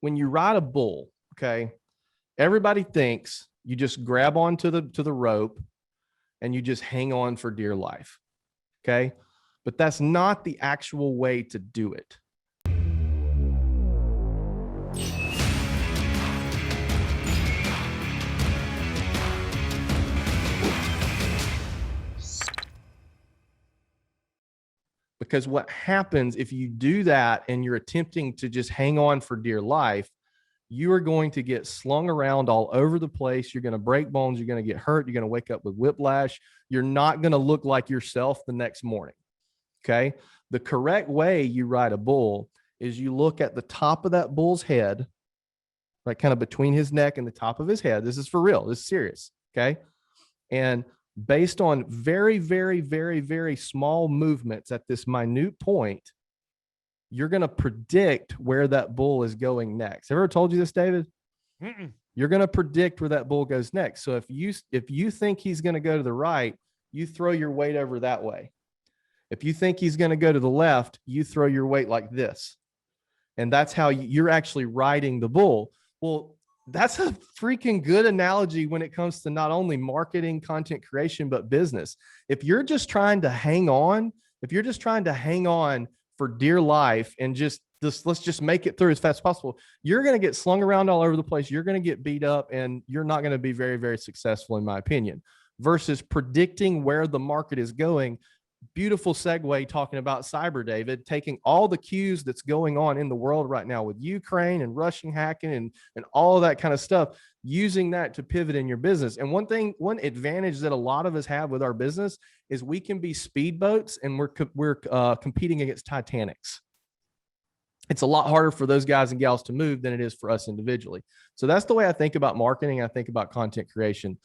when you ride a bull, okay, everybody thinks you just grab onto the rope and you just hang on for dear life. Okay. But that's not the actual way to do it. Because what happens if you do that and you're attempting to just hang on for dear life, you are going to get slung around all over the place. You're going to break bones. You're going to get hurt. You're going to wake up with whiplash. You're not going to look like yourself the next morning. Okay. The correct way you ride a bull is you look at the top of that bull's head, right? Kind of between his neck and the top of his head. This is for real. This is serious. Okay. And based on very, very, very, very small movements at this minute point, you're going to predict where that bull is going next. Ever told you this, David? You're going to predict where that bull goes next. So if you think he's going to go to the right, you throw your weight over that way. If you think he's going to go to the left, you throw your weight like this. And that's how you're actually riding the bull. Well, that's a freaking good analogy when it comes to not only marketing, content creation, but business. If you're just trying to hang on, for dear life and let's just make it through as fast as possible, you're going to get slung around all over the place. You're going to get beat up and you're not going to be very, very successful, in my opinion, versus predicting where the market is going. Beautiful segue talking about cyber, David, taking all the cues that's going on in the world right now with Ukraine and Russian hacking and all of that kind of stuff, using that to pivot in your business. And one advantage that a lot of us have with our business is we can be speedboats and we're competing against Titanics. It's a lot harder for those guys and gals to move than it is for us individually. So that's the way I think about marketing. I think about content creation.